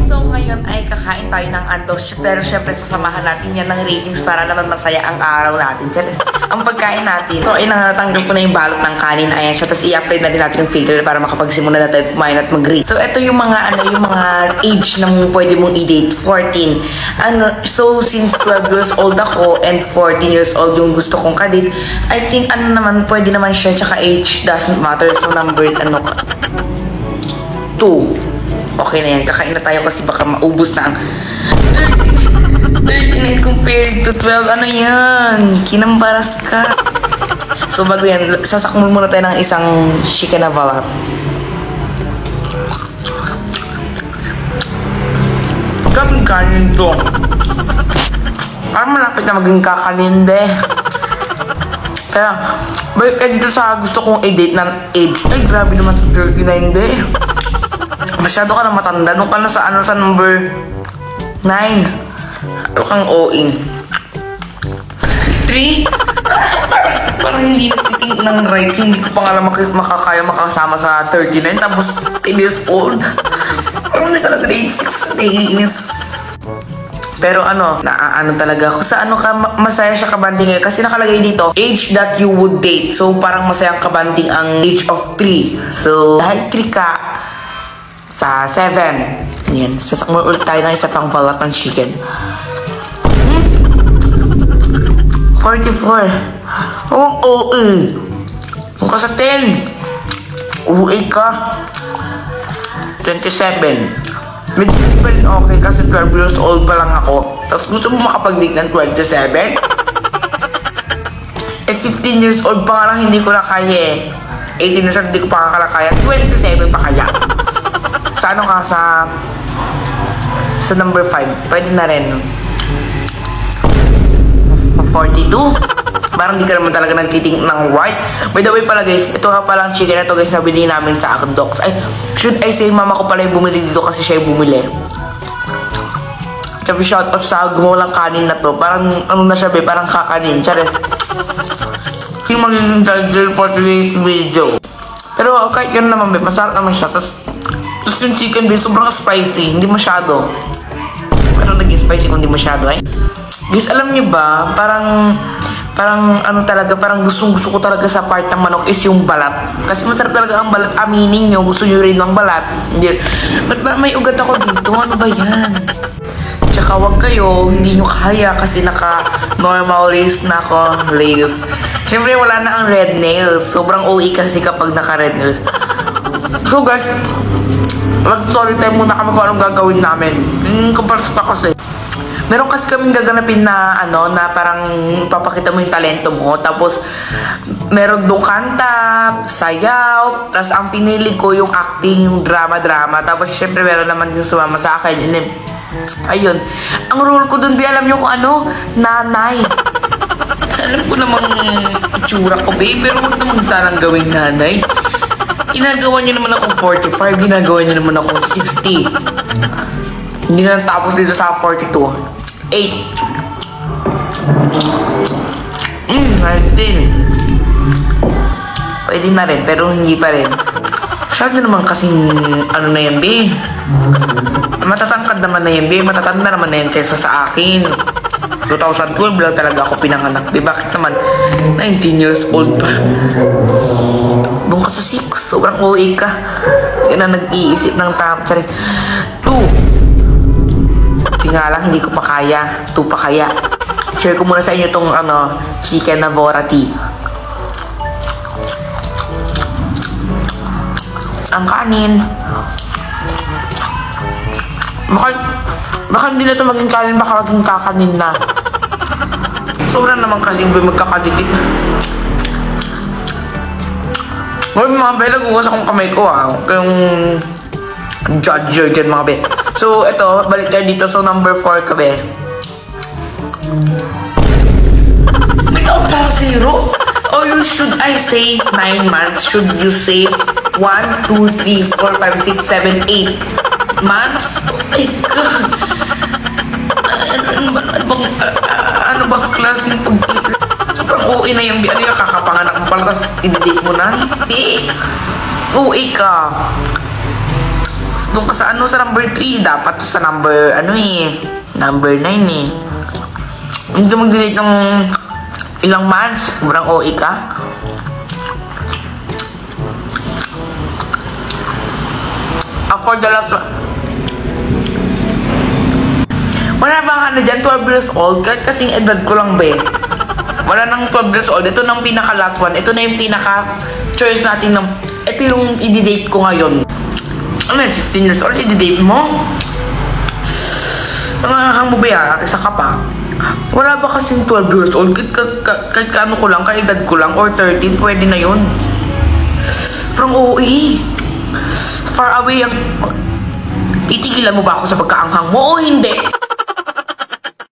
So ngayon ay kakain tayo ng antos, pero syempre sasamahan natin yan ng ratings para naman masaya ang araw natin. Ang pagkain natin. So ayun, natanggal ko na yung balot ng kanin. Ayan siya. Tapos i-apply na din natin yung filter para makapagsimula na tayo kumain at mag-rate. So ito yung mga yung mga age na pwede mong i-date. 14. So since 12 years old ako and 14 years old yung gusto kong kadate, I think naman pwede naman siya, tsaka age doesn't matter. So number 2. Okay na yan. Kakain na tayo kasi baka maubos na ang 39 compared to 12. Ano yan? Kinambaras ka. So bago yan, sasakmul muna tayo ng isang chicken na balat. Kaming kanin to. Parang malapit na maging kakalinde. Kaya, balik kayo dito sa gusto kong i-date ng age. Ay, grabe naman sa 39 be. Masyado ka na matanda. Nung ka na sa sa number 9. Ano kang OA? 3? Parang hindi nagtiting ng right. Hindi ko pa nga lang makakaya makasama sa 39. Tapos 10 years old. Parang hindi ka na grade 6. Naiinis. Pero naano talaga ako. Sa ka masaya siya kabanding kasi nakalagay dito, age that you would date. So parang masayang kabanding ang age of 3. So dahil 3 ka, sa 7. Yan. Sasakmul ulit tayo ng isa pang balat ng chicken. 44. Oo. Kung ka sa 10. Uwi ka. 27. Medyo pa rin okay kasi 12 years old pa lang ako. Tapos gusto mo makapag-date ng 27? 15 years old pa nga lang hindi ko na kaya 18 years old hindi ko pa kaya. 27 pa kaya. Sa ka sa number 5, pwede na rin 42. Parang di ka naman talaga nagtiting ng white. By the way pala guys, ito nga palang chicken na to guys na binili namin sa Akdox. Ay, should I say mama ko pala yung bumili dito kasi siya yung bumili. Sabi shoutout sa gumawalang kanin na to. Parang na siya be, parang kakanin. Chares. Yung magiging title for today's video. Pero kahit gano'n naman be, masarap naman siya. Tapos yung chicken be, sobrang spicy. Hindi masyado. Parang naging spicy kung hindi masyado eh. Guys, alam niyo ba, parang talaga, parang gustong-gusto ko talaga sa part ng manok is yung balat. Kasi masarap talaga ang balat. Aminin nyo, gusto nyo rin ng balat. Hindi. Ba't ba may ugat ako dito? Ano ba yan? Tsaka wag kayo, hindi nyo kaya kasi naka-normal lace na ako. Lace. Siyempre, wala na ang red nails. Sobrang OA kasi kapag naka-red nails. So guys, mag-story time muna kami kung anong gagawin namin. Kumpars pa kasi. Meron kasi kaming gaganapin na na parang papakita mo yung talento mo. Tapos, meron dong kanta, sayaw. Tapos, ang pinili ko yung acting, yung drama-drama. Tapos, syempre, meron naman yung sumama sa akin. Ayun. Ang role ko dun, alam nyo kung nanay. Alam ko namang itsura ko, babe. Pero huwag naman sanang gawing nanay. Ginagawa niyo naman akong 45, ginagawa niyo naman akong 60. Hindi na natapos dito sa 42. 8. 19. Pwede na rin, pero hindi pa rin. Masyado naman kasing na yan, be. Matatangkad naman na yan, be. Matatanda naman na yan kaysa sa akin. 2012 lang talaga ako pinanganak, be. Bakit naman 19 years old pa? Doon ka sa 6. Sobrang OA ka. Hindi ka na nag-iisip ng tama. 2. Hindi nga lang, hindi ko pa kaya. 2 pa kaya. Share ko muna sa inyo itong chicken na borati. Ang kanin. Baka hindi na ito maging kanin, baka maging kakanin na. Sobrang naman kasi magkakadikit. Ngayon mga be, nagugas akong kamay ko kayong judger dyan mga be. So ito, balik tayo dito. So number 4 ka be. May taon pa 0? Or should I say 9 months? Should you say 1, 2, 3, 4, 5, 6, 7, 8 months? Oh my God! Ano bang klaseng pag-ibig? Sobrang OA na yung ano yung kakapanganak mo pala, tapos i-date mo na? Hindi! OA ka! Doon ka sa sa number 3. Dapat sa number, number 9 eh. Hindi mag-delete ng ilang months. Sobrang OA ka. For the last one. Wala bang dyan, 12 years old? Kahit kasing edad ko lang, be. Wala nang 12 years old. Ito nang pinaka last one. Ito na yung pinaka choice natin ng... Ito yung i-date ko ngayon. 16 years old, i-date mo? Ang mo ba isa ka pa? Wala ba kasing 12 years old? Kahit kaano ko lang, kahit edad ko lang, or 13, pwede na yun. Parang OA. Far away ang... Titigilan mo ba ako sa pagkaanghang mo o hindi?